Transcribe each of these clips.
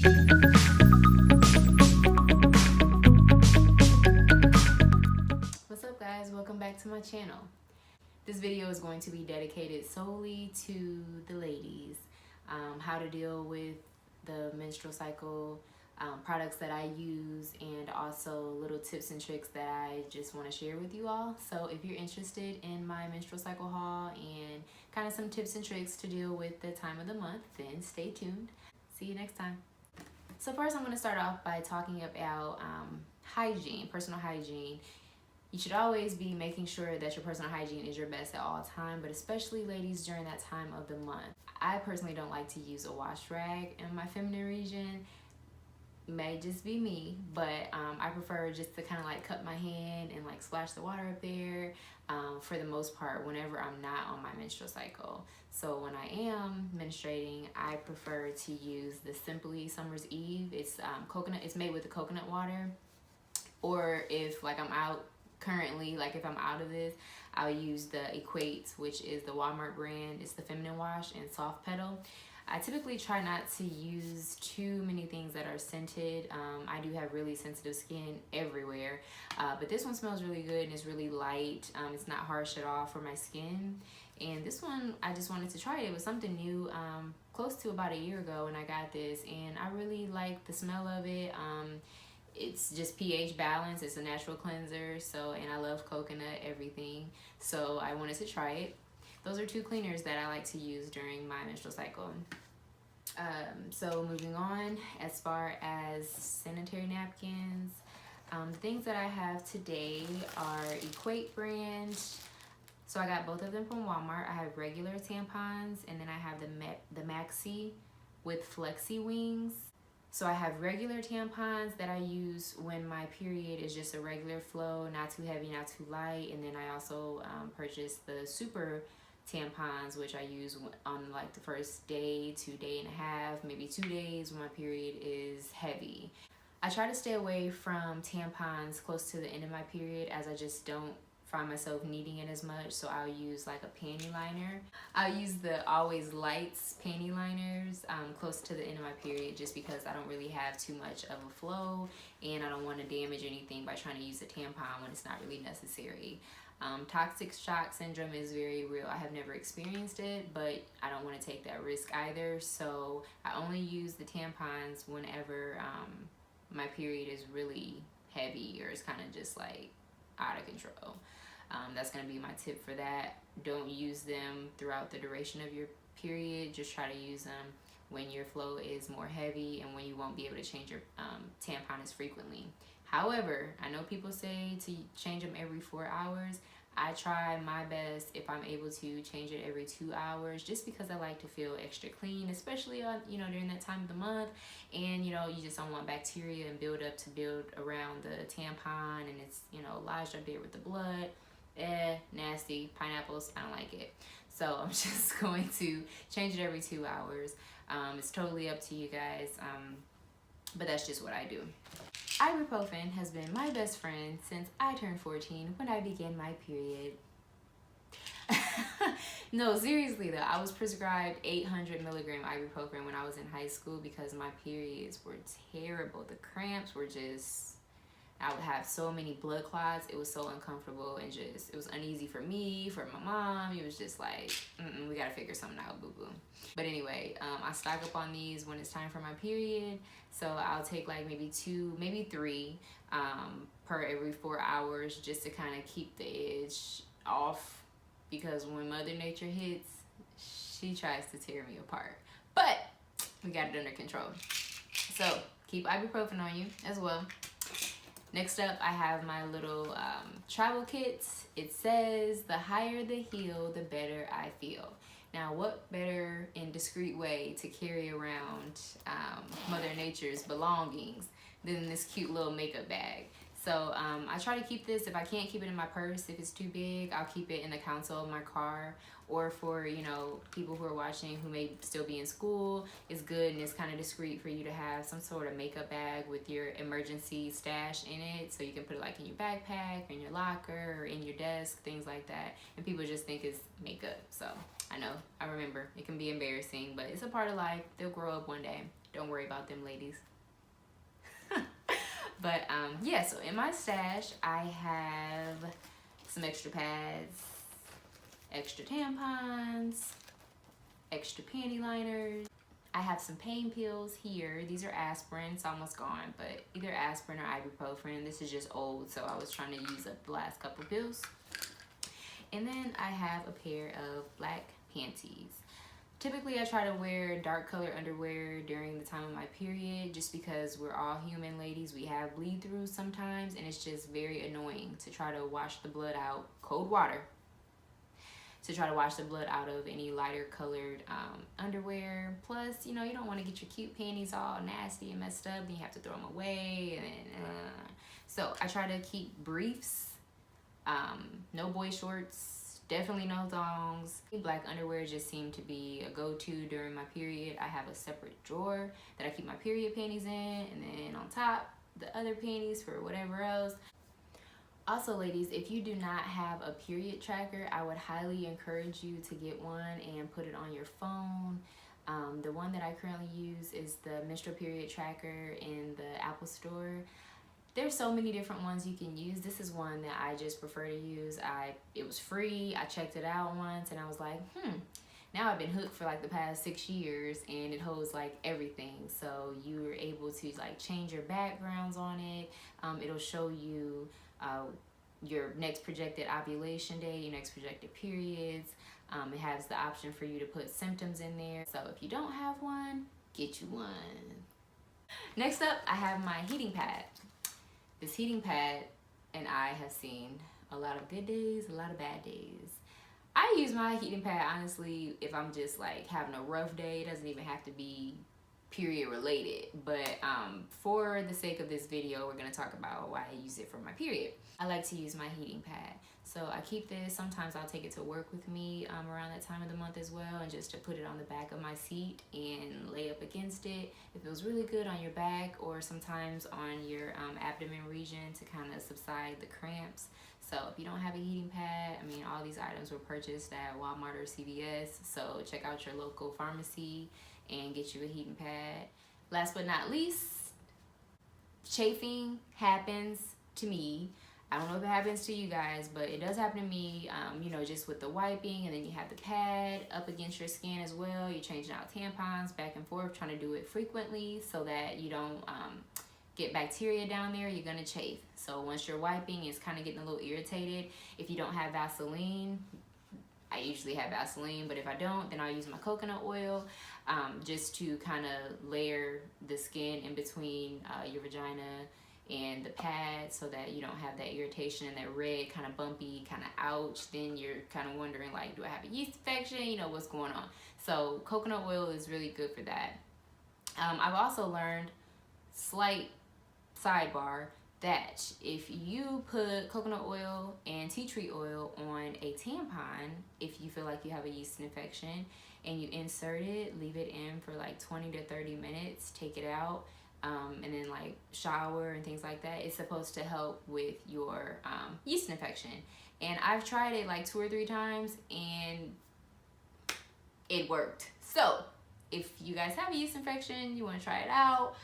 What's up guys, welcome back to my channel. This video is going to be dedicated solely to the ladies, how to deal with the menstrual cycle, products that I use, and also little tips and tricks that I just want to share with you all. So if you're interested in my menstrual cycle haul and kind of some tips and tricks to deal with the time of the month, then stay tuned. See you next time. So first I'm going to start off by talking about hygiene, personal hygiene. You should always be making sure that your personal hygiene is your best at all time, but especially ladies during that time of the month. I personally don't like to use a wash rag in my feminine region. May just be me, but I prefer just to kind of like cut my hand and like splash the water up there for the most part whenever I'm not on my menstrual cycle. So when I am menstruating, I prefer to use the Simply Summer's Eve. It's coconut. It's made with the coconut water. Or if like I'm out currently, like if I'm out of this, I'll use the Equate, which is the Walmart brand. It's the feminine wash and soft pedal. I typically try not to use too many things that are scented. I do have really sensitive skin everywhere, but this one smells really good and it's really light. It's not harsh at all for my skin. And this one, I just wanted to try it. It was something new, close to about a year ago when I got this, and I really like the smell of it. It's just pH balance. It's a natural cleanser, so, and I love coconut everything, so I wanted to try it. Those are two cleaners that I like to use during my menstrual cycle. So moving on, as far as sanitary napkins, the things that I have today are Equate brand. So I got both of them from Walmart. I have regular tampons, and then I have the Maxi with Flexi Wings. So I have regular tampons that I use when my period is just a regular flow, not too heavy, not too light. And then I also purchased the super tampons, which I use on like the first day to day and a half, maybe 2 days when my period is heavy. I try to stay away from tampons close to the end of my period, as I just don't find myself needing it as much. So I'll use like a panty liner. I'll use the Always Lights panty liners close to the end of my period, just because I don't really have too much of a flow and I don't want to damage anything by trying to use a tampon when it's not really necessary. Toxic shock syndrome is very real. I have never experienced it, but I don't want to take that risk either. So I only use the tampons whenever my period is really heavy or it's kind of just like out of control. That's going to be my tip for that. Don't use them throughout the duration of your period. Just try to use them when your flow is more heavy and when you won't be able to change your tampon as frequently. However, I know people say to change them every 4 hours. I try my best, if I'm able to, change it every 2 hours, just because I like to feel extra clean, especially during that time of the month. And you just don't want bacteria and build around the tampon, and it's lodged up there with the blood. Nasty. Pineapples, I don't like it. So I'm just going to change it every 2 hours. It's totally up to you guys, but that's just what I do. Ibuprofen has been my best friend since I turned 14 when I began my period. No, seriously though, I was prescribed 800 milligram ibuprofen when I was in high school because my periods were terrible. The cramps were just, I would have so many blood clots. It was so uncomfortable and just, it was uneasy for me, for my mom. It was just like, we gotta figure something out, boo-boo. But anyway, I stock up on these when it's time for my period. So I'll take like maybe 2, maybe 3 per every 4 hours, just to kind of keep the edge off, because when Mother Nature hits, she tries to tear me apart. But we got it under control. So keep ibuprofen on you as well. Next up, I have my little travel kit. It says, the higher the heel, the better I feel. Now, what better and discreet way to carry around Mother Nature's belongings than this cute little makeup bag? So I try to keep this. If I can't keep it in my purse, if it's too big, I'll keep it in the console of my car. Or for, you know, people who are watching who may still be in school, it's good and it's kind of discreet for you to have some sort of makeup bag with your emergency stash in it, so you can put it like in your backpack or in your locker or in your desk, things like that. And people just think it's makeup. So I know, I remember, it can be embarrassing, but it's a part of life. They'll grow up one day. Don't worry about them, ladies. But yeah, so in my stash, I have some extra pads, extra tampons, extra panty liners. I have some pain pills here. These are aspirin. It's almost gone, but either aspirin or ibuprofen. This is just old, so I was trying to use up the last couple pills. And then I have a pair of black panties. Typically, I try to wear dark color underwear during the time of my period, just because we're all human, ladies. We have bleed through sometimes, and it's just very annoying to try to wash the blood out, cold water, to try to wash the blood out of any lighter colored underwear. Plus, you know, you don't want to get your cute panties all nasty and messed up, then you have to throw them away. And so I try to keep briefs, no boy shorts, definitely no thongs. Black underwear just seemed to be a go-to during my period. I have a separate drawer that I keep my period panties in, and then on top, the other panties for whatever else. Also, ladies, if you do not have a period tracker, I would highly encourage you to get one and put it on your phone. The one that I currently use is the menstrual period tracker in the Apple Store. There's so many different ones you can use. This is one that I just prefer to use. It was free. I checked it out once and I was like, now I've been hooked for like the past 6 years, and it holds like everything. So you're able to like change your backgrounds on it. It'll show you your next projected ovulation day, your next projected periods. It has the option for you to put symptoms in there. So if you don't have one, get you one. Next up, I have my heating pad. This heating pad and I have seen a lot of good days, a lot of bad days. I use my heating pad, honestly, if I'm just like having a rough day. It doesn't even have to be period related, but for the sake of this video, we're gonna talk about why I use it for my period. I like to use my heating pad. So I keep this. Sometimes I'll take it to work with me around that time of the month as well, and just to put it on the back of my seat and lay up against it. It feels really good on your back, or sometimes on your abdomen region to kind of subside the cramps. So if you don't have a heating pad, I mean, all these items were purchased at Walmart or CVS, so check out your local pharmacy and get you a heating pad. Last but not least, chafing happens to me. I don't know if it happens to you guys, but it does happen to me, you know, just with the wiping, and then you have the pad up against your skin as well. You're changing out tampons back and forth, trying to do it frequently so that you don't get bacteria down there. You're gonna chafe. So once you're wiping, it's kind of getting a little irritated. If you don't have Vaseline, I usually have Vaseline, but if I don't, then I'll use my coconut oil just to kind of layer the skin in between your vagina and the pad, so that you don't have that irritation and that red kind of bumpy kind of ouch. Then you're kind of wondering, like, do I have a yeast infection? You know, what's going on? So coconut oil is really good for that. I've also learned, slight sidebar, that if you put coconut oil and tea tree oil on a tampon, if you feel like you have a yeast infection, and you insert it, leave it in for like 20 to 30 minutes, take it out, and then like shower and things like that, it's supposed to help with your yeast infection. And I've tried it like 2 or 3 times and it worked. So if you guys have a yeast infection, you want to try it out,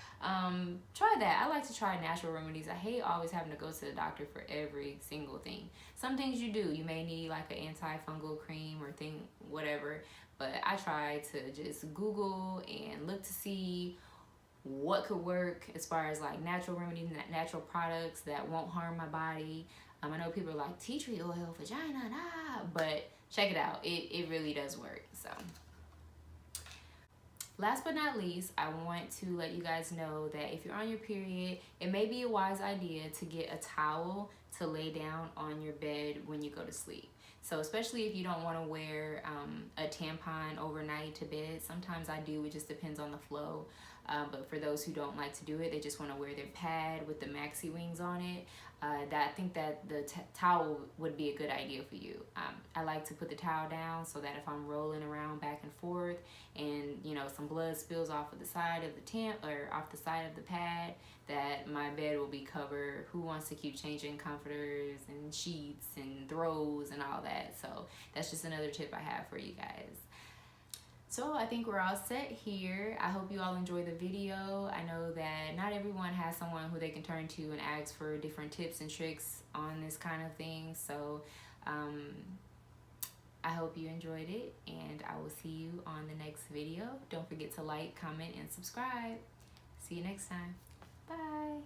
try that. I like to try natural remedies. I hate always having to go to the doctor for every single thing. Some things you do, you may need like an antifungal cream or thing, whatever, but I try to just Google and look to see what could work as far as like natural remedies, natural products that won't harm my body. I know people are like, tea tree oil, vagina, nah, but check it out. It really does work. So last but not least, I want to let you guys know that if you're on your period, it may be a wise idea to get a towel to lay down on your bed when you go to sleep. So especially if you don't want to wear a tampon overnight to bed, sometimes I do. It just depends on the flow. But for those who don't like to do it, they just want to wear their pad with the maxi wings on it. I think that the towel would be a good idea for you. I like to put the towel down so that if I'm rolling around back and forth and some blood spills off of the side of the or off the side of the pad, that my bed will be covered. Who wants to keep changing comforters and sheets and throws and all that? So that's just another tip I have for you guys. So I think we're all set here. I hope you all enjoy the video. I know that not everyone has someone who they can turn to and ask for different tips and tricks on this kind of thing. So I hope you enjoyed it, and I will see you on the next video. Don't forget to like, comment, and subscribe. See you next time. Bye.